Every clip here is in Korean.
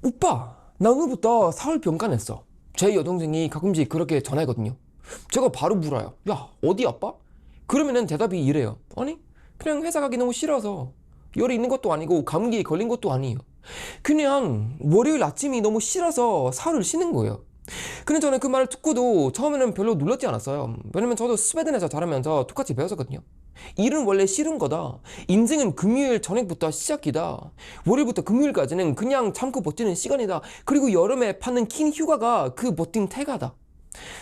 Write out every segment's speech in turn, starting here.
오빠, 나 오늘부터 서울 병가 냈어. 제 여동생이 가끔씩 그렇게 전화하거든요. 제가 바로 물어요. 야, 어디 아빠? 그러면은 대답이 이래요. 아니, 그냥 회사 가기 너무 싫어서. 열이 있는 것도 아니고 감기에 걸린 것도 아니에요. 그냥 월요일 아침이 너무 싫어서 사흘을 쉬는 거예요. 근데 저는 그 말을 듣고도 처음에는 별로 놀랐지 않았어요. 왜냐면 저도 스웨덴에서 자라면서 똑같이 배웠었거든요. 일은 원래 싫은 거다. 인생은 금요일 저녁부터 시작이다. 월요일부터 금요일까지는 그냥 참고 버티는 시간이다. 그리고 여름에 받는 긴 휴가가 그 버틴 태가다.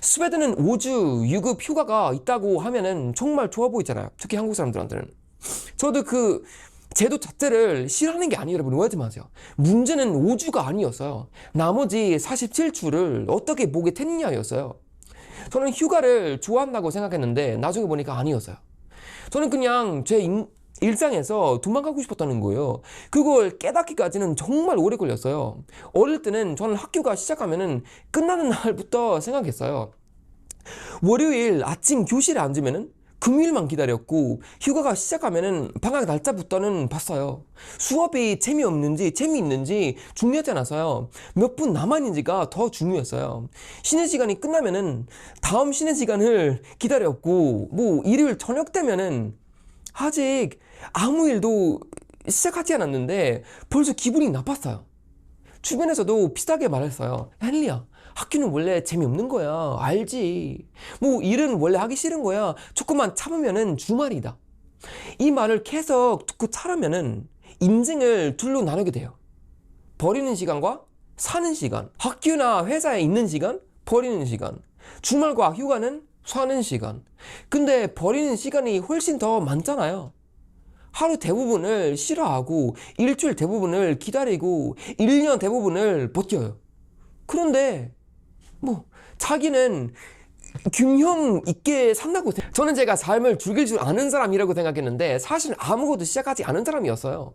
스웨덴은 5주 유급 휴가가 있다고 하면은 정말 좋아 보이잖아요. 특히 한국 사람들한테는. 저도 그 제도 자체를 싫어하는 게 아니에요. 여러분 오해하지 마세요. 문제는 5주가 아니었어요. 나머지 47주를 어떻게 보게 됐냐였어요. 저는 휴가를 좋아한다고 생각했는데 나중에 보니까 아니었어요. 저는 그냥 제 일상에서 도망가고 싶었다는 거예요. 그걸 깨닫기까지는 정말 오래 걸렸어요. 어릴 때는 저는 학교가 시작하면은 끝나는 날부터 생각했어요. 월요일 아침 교실에 앉으면은 금요일만 기다렸고 휴가가 시작하면은 방학 날짜부터는 봤어요. 수업이 재미없는지 재미있는지 중요하지 않아서요. 몇 분 남아있는지가 더 중요했어요. 쉬는 시간이 끝나면은 다음 쉬는 시간을 기다렸고 뭐 일요일 저녁 되면은 아직 아무 일도 시작하지 않았는데 벌써 기분이 나빴어요. 주변에서도 비슷하게 말했어요. 헨리야, 학교는 원래 재미없는 거야. 알지. 뭐 일은 원래 하기 싫은 거야. 조금만 참으면은 주말이다. 이 말을 계속 듣고 자라면은 인생을 둘로 나누게 돼요. 버리는 시간과 사는 시간. 학교나 회사에 있는 시간, 버리는 시간. 주말과 휴가는 사는 시간. 근데 버리는 시간이 훨씬 더 많잖아요. 하루 대부분을 싫어하고 일주일 대부분을 기다리고 1년 대부분을 버텨요. 그런데 뭐 자기는 균형 있게 산다고 저는 제가 삶을 즐길 줄 아는 사람이라고 생각했는데 사실 아무것도 시작하지 않은 사람이었어요.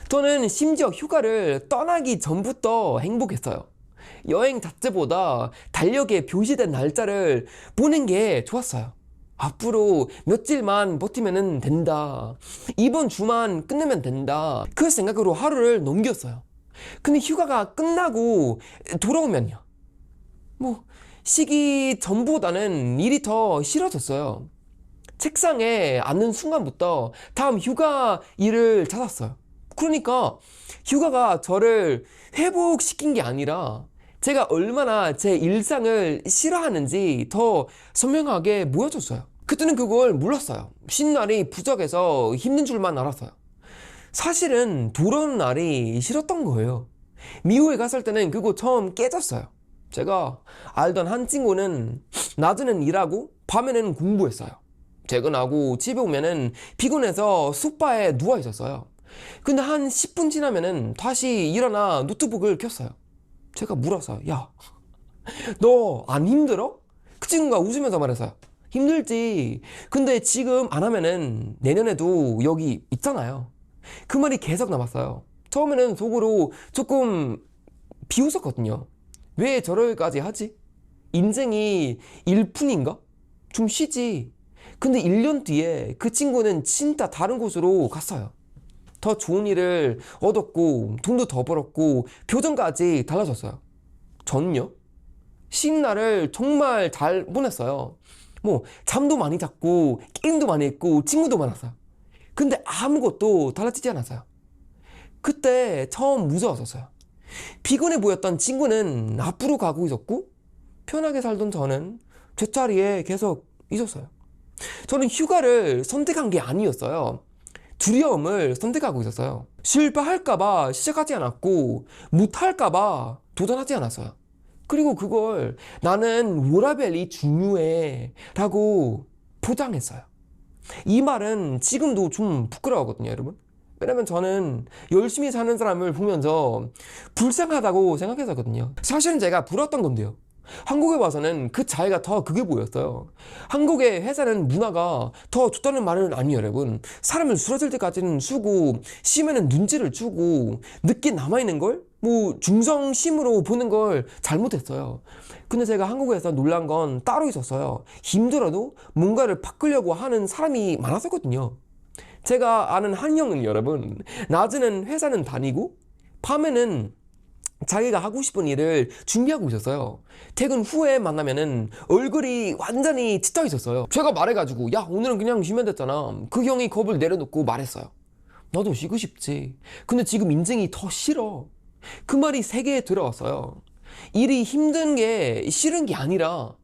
저는 심지어 휴가를 떠나기 전부터 행복했어요. 여행 자체보다 달력에 표시된 날짜를 보는 게 좋았어요. 앞으로 며칠만 버티면 된다. 이번 주만 끝내면 된다. 그 생각으로 하루를 넘겼어요. 근데 휴가가 끝나고 돌아오면요. 뭐 쉬기 전보다는 일이 더 싫어졌어요. 책상에 앉는 순간부터 다음 휴가 일을 찾았어요. 그러니까 휴가가 저를 회복시킨 게 아니라 제가 얼마나 제 일상을 싫어하는지 더 선명하게 보여줬어요. 그때는 그걸 몰랐어요. 쉰 날이 부족해서 힘든 줄만 알았어요. 사실은 돌아오는 날이 싫었던 거예요. 미국에 갔을 때는 그거 처음 깨졌어요. 제가 알던 한 친구는 낮에는 일하고 밤에는 공부했어요. 퇴근하고 집에 오면은 피곤해서 소파에 누워 있었어요. 근데 한 10분 지나면은 다시 일어나 노트북을 켰어요. 제가 물었어요. 야, 너 안 힘들어? 그 친구가 웃으면서 말했어요. 힘들지. 근데 지금 안 하면은 내년에도 여기 있잖아요. 그 말이 계속 남았어요. 처음에는 속으로 조금 비웃었거든요. 왜 저럴까지 하지? 인생이 일뿐인가? 좀 쉬지. 근데 1년 뒤에 그 친구는 진짜 다른 곳으로 갔어요. 더 좋은 일을 얻었고 돈도 더 벌었고 표정까지 달라졌어요. 저는요? 쉰 날을 정말 잘 보냈어요. 뭐 잠도 많이 잤고 게임도 많이 했고 친구도 많았어요. 근데 아무것도 달라지지 않았어요. 그때 처음 무서웠었어요. 피곤해 보였던 친구는 앞으로 가고 있었고 편하게 살던 저는 제 자리에 계속 있었어요. 저는 휴가를 선택한 게 아니었어요. 두려움을 선택하고 있었어요. 실패할까봐 시작하지 않았고 못할까봐 도전하지 않았어요. 그리고 그걸 나는 워라밸이 중요해 라고 포장했어요. 이 말은 지금도 좀 부끄러워하거든요, 여러분. 왜냐면 저는 열심히 사는 사람을 보면서 불쌍하다고 생각했었거든요. 사실은 제가 부러웠던 건데요. 한국에 와서는 그 차이가 더 크게 보였어요. 한국의 회사는 문화가 더 좋다는 말은 아니에요, 여러분. 사람을 쓰러질 때까지는 쓰고 쉬면은 눈치를 주고 늦게 남아있는 걸 뭐 중성심으로 보는 걸 잘못했어요. 근데 제가 한국에서 놀란 건 따로 있었어요. 힘들어도 뭔가를 바꾸려고 하는 사람이 많았었거든요. 제가 아는 한 형은 여러분, 낮에는 회사는 다니고 밤에는 자기가 하고 싶은 일을 준비하고 있었어요. 퇴근 후에 만나면은 얼굴이 완전히 찢어 있었어요. 제가 말해가지고 야 오늘은 그냥 쉬면 됐잖아. 그 형이 겁을 내려놓고 말했어요. 나도 쉬고 싶지. 근데 지금 인생이 더 싫어. 그 말이 세계에 들어왔어요. 일이 힘든 게 싫은 게 아니라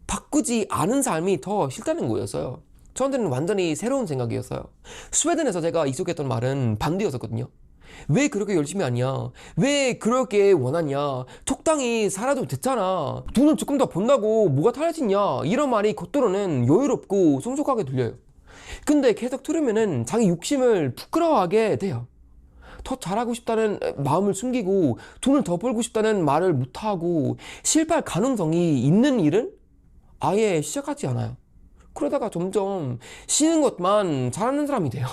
바꾸지 않은 삶이 더 싫다는 거였어요. 저한테는 완전히 새로운 생각이었어요. 스웨덴에서 제가 익숙했던 말은 반대였었거든요. 왜 그렇게 열심히 하냐? 왜 그렇게 원하냐? 적당히 살아도 됐잖아. 돈을 조금 더 번다고 뭐가 달라지냐? 이런 말이 겉으로는 여유롭고 성숙하게 들려요. 근데 계속 들으면은 자기 욕심을 부끄러워하게 돼요. 더 잘하고 싶다는 마음을 숨기고 돈을 더 벌고 싶다는 말을 못하고 실패할 가능성이 있는 일은 아예 시작하지 않아요. 그러다가 점점 쉬는 것만 잘하는 사람이 돼요.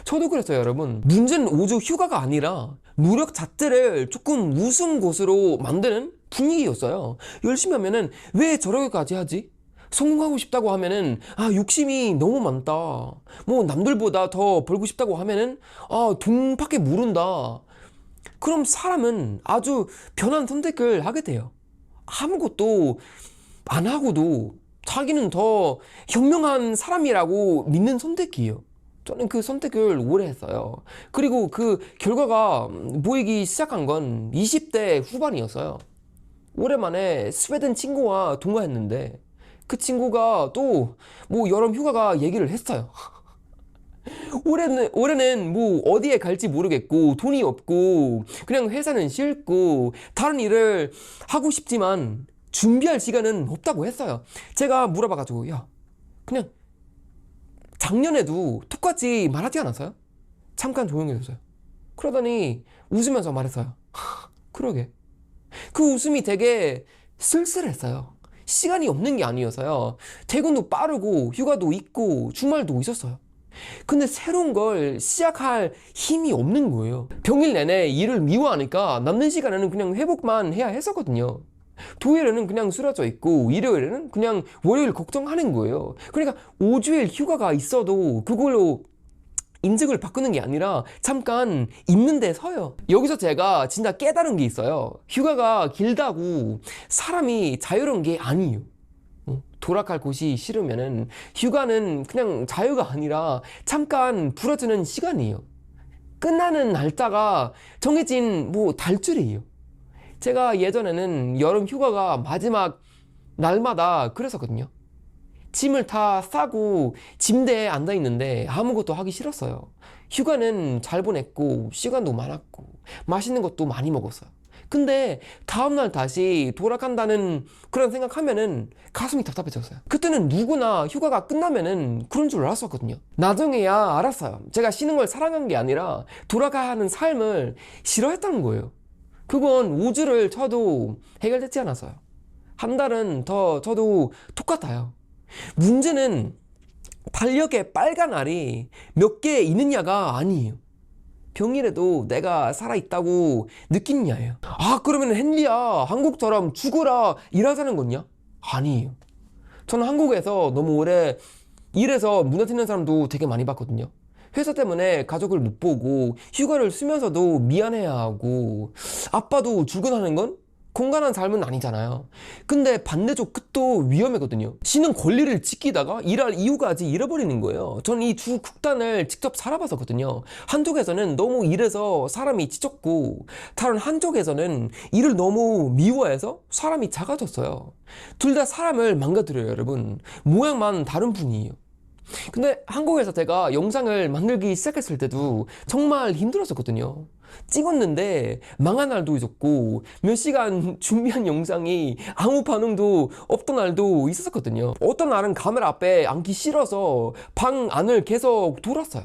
저도 그랬어요, 여러분. 문제는 오죽 휴가가 아니라 노력 자체를 조금 웃음 곳으로 만드는 분위기였어요. 열심히 하면은 왜 저렇게까지 하지? 성공하고 싶다고 하면은 욕심이 너무 많다. 뭐 남들보다 더 벌고 싶다고 하면은 돈밖에 모른다. 그럼 사람은 아주 변한 선택을 하게 돼요. 아무것도 안 하고도 자기는 더 현명한 사람이라고 믿는 선택이에요. 저는 그 선택을 오래 했어요. 그리고 그 결과가 보이기 시작한 건 20대 후반이었어요. 오랜만에 스웨덴 친구와 동거했는데 그 친구가 또 뭐 여름 휴가가 얘기를 했어요. 올해는 뭐 어디에 갈지 모르겠고 돈이 없고 그냥 회사는 싫고 다른 일을 하고 싶지만 준비할 시간은 없다고 했어요. 제가 물어봐가지고 야 그냥 작년에도 똑같이 말하지 않았어요? 잠깐 조용해졌어요. 그러더니 웃으면서 말했어요. 그러게. 그 웃음이 되게 쓸쓸했어요. 시간이 없는 게 아니어서요. 퇴근도 빠르고 휴가도 있고 주말도 있었어요. 근데 새로운 걸 시작할 힘이 없는 거예요. 평일 내내 일을 미워하니까 남는 시간에는 그냥 회복만 해야 했었거든요. 토요일에는 그냥 쓰러져 있고 일요일에는 그냥 월요일 걱정하는 거예요. 그러니까 5주일 휴가가 있어도 그걸로 인증을 바꾸는 게 아니라 잠깐 있는 데 서요. 여기서 제가 진짜 깨달은 게 있어요. 휴가가 길다고 사람이 자유로운 게 아니에요. 돌아갈 곳이 싫으면은 휴가는 그냥 자유가 아니라 잠깐 부러지는 시간이에요. 끝나는 날짜가 정해진 뭐 달줄이에요. 제가 예전에는 여름 휴가가 마지막 날마다 그랬었거든요. 짐을 다 싸고 침대에 앉아 있는데 아무것도 하기 싫었어요. 휴가는 잘 보냈고 시간도 많았고 맛있는 것도 많이 먹었어요. 근데 다음날 다시 돌아간다는 그런 생각하면은 가슴이 답답해졌어요. 그때는 누구나 휴가가 끝나면은 그런 줄 알았었거든요. 나중에야 알았어요. 제가 쉬는 걸 사랑한 게 아니라 돌아가야 하는 삶을 싫어했다는 거예요. 그건 5주를 쳐도 해결되지 않았어요. 한 달은 더 쳐도 똑같아요. 문제는 달력에 빨간 알이 몇 개 있느냐가 아니에요. 평일에도 내가 살아있다고 느끼느냐예요. 그러면 헨리야 한국처럼 죽어라 일하자는 거냐? 아니에요. 저는 한국에서 너무 오래 일해서 무너지는 사람도 되게 많이 봤거든요. 회사 때문에 가족을 못 보고 휴가를 쓰면서도 미안해하고 아빠도 출근하는 건 건강한 삶은 아니잖아요. 근데 반대쪽 끝도 위험하거든요. 쉬는 권리를 지키다가 일할 이유까지 잃어버리는 거예요. 저는 이 두 극단을 직접 살아봤었거든요. 한쪽에서는 너무 일해서 사람이 지쳤고 다른 한쪽에서는 일을 너무 미워해서 사람이 작아졌어요. 둘 다 사람을 망가뜨려요, 여러분. 모양만 다른 뿐이에요. 근데 한국에서 제가 영상을 만들기 시작했을 때도 정말 힘들었었거든요. 찍었는데 망한 날도 있었고 몇 시간 준비한 영상이 아무 반응도 없던 날도 있었거든요. 어떤 날은 카메라 앞에 앉기 싫어서 방 안을 계속 돌았어요.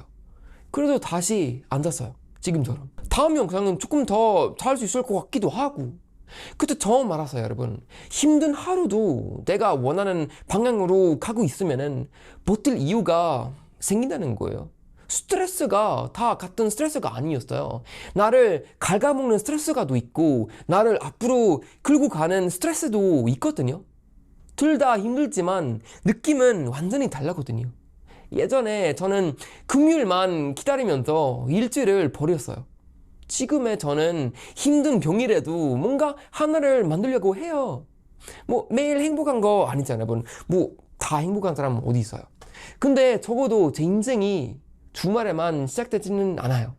그래도 다시 앉았어요. 지금처럼. 다음 영상은 조금 더 잘할 수 있을 것 같기도 하고. 그때 처음 알았어요, 여러분. 힘든 하루도 내가 원하는 방향으로 가고 있으면은 버틸 이유가 생긴다는 거예요. 스트레스가 다 같은 스트레스가 아니었어요. 나를 갉아먹는 스트레스가도 있고 나를 앞으로 끌고 가는 스트레스도 있거든요. 둘 다 힘들지만 느낌은 완전히 다르거든요. 예전에 저는 금요일만 기다리면서 일주일을 버렸어요. 지금의 저는 힘든 병이라도 뭔가 하나를 만들려고 해요. 뭐 매일 행복한 거 아니잖아요, 여러분. 뭐 다 행복한 사람은 어디 있어요. 근데 적어도 제 인생이 주말에만 시작되지는 않아요.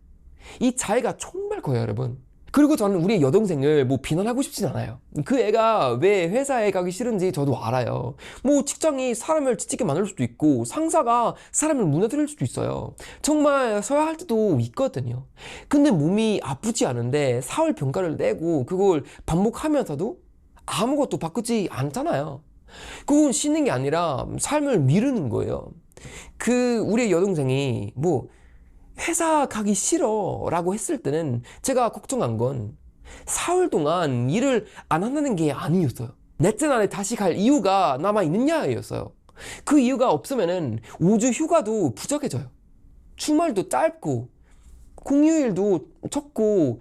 이 차이가 정말 커요, 여러분. 그리고 저는 우리 여동생을 뭐 비난하고 싶진 않아요. 그 애가 왜 회사에 가기 싫은지 저도 알아요. 뭐 직장이 사람을 지치게 만들 수도 있고 상사가 사람을 무너뜨릴 수도 있어요. 정말 서야 할 때도 있거든요. 근데 몸이 아프지 않은데 사흘 병가를 내고 그걸 반복하면서도 아무것도 바꾸지 않잖아요. 그건 쉬는 게 아니라 삶을 미루는 거예요. 우리 여동생이 뭐 회사 가기 싫어 라고 했을 때는 제가 걱정한 건 사흘 동안 일을 안 한다는 게 아니었어요. 넷째 날에 다시 갈 이유가 남아있느냐였어요. 그 이유가 없으면은 5주 휴가도 부족해져요. 주말도 짧고 공휴일도 적고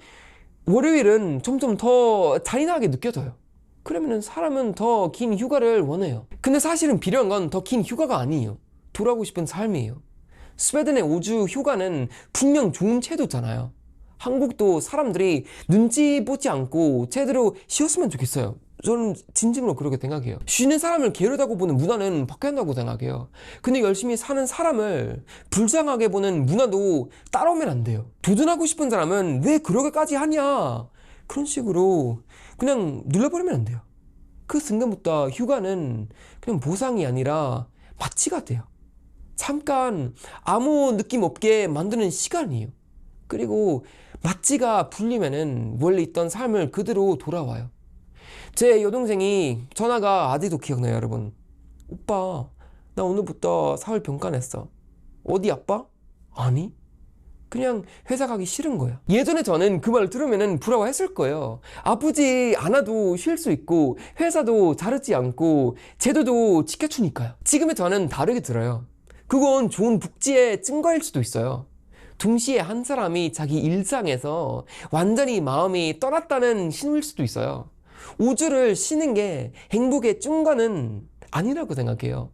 월요일은 점점 더 잔인하게 느껴져요. 그러면은 사람은 더 긴 휴가를 원해요. 근데 사실은 필요한 건 더 긴 휴가가 아니에요. 돌아오고 싶은 삶이에요. 스웨덴의 5주 휴가는 분명 좋은 제도잖아요. 한국도 사람들이 눈치 보지 않고 제대로 쉬었으면 좋겠어요. 저는 진심으로 그렇게 생각해요. 쉬는 사람을 게으르다고 보는 문화는 바뀌어야 한다고 생각해요. 근데 열심히 사는 사람을 불쌍하게 보는 문화도 따라오면 안 돼요. 도전하고 싶은 사람은 왜 그렇게까지 하냐, 그런 식으로 그냥 눌러버리면 안 돼요. 그 순간부터 휴가는 그냥 보상이 아니라 마취가 돼요. 잠깐 아무 느낌 없게 만드는 시간이에요. 그리고 마취가 풀리면은 원래 있던 삶을 그대로 돌아와요. 제 여동생이 전화가 아직도 기억나요, 여러분. 오빠, 나 오늘부터 사흘 병가 냈어. 어디 아파? 아니, 그냥 회사 가기 싫은 거야. 예전에 저는 그 말을 들으면은 부러워했을 거예요. 아프지 않아도 쉴 수 있고 회사도 자르지 않고 제도도 지켜주니까요. 지금의 저는 다르게 들어요. 그건 좋은 복지의 증거일 수도 있어요. 동시에 한 사람이 자기 일상에서 완전히 마음이 떠났다는 신호일 수도 있어요. 5주를 쉬는 게 행복의 증거는 아니라고 생각해요.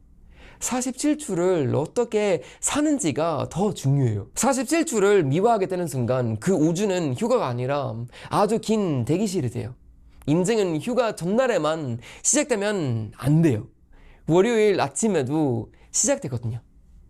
47주를 어떻게 사는지가 더 중요해요. 47주를 미워하게 되는 순간 그 5주는 휴가가 아니라 아주 긴 대기실이 돼요. 인생은 휴가 전날에만 시작되면 안 돼요. 월요일 아침에도 시작되거든요.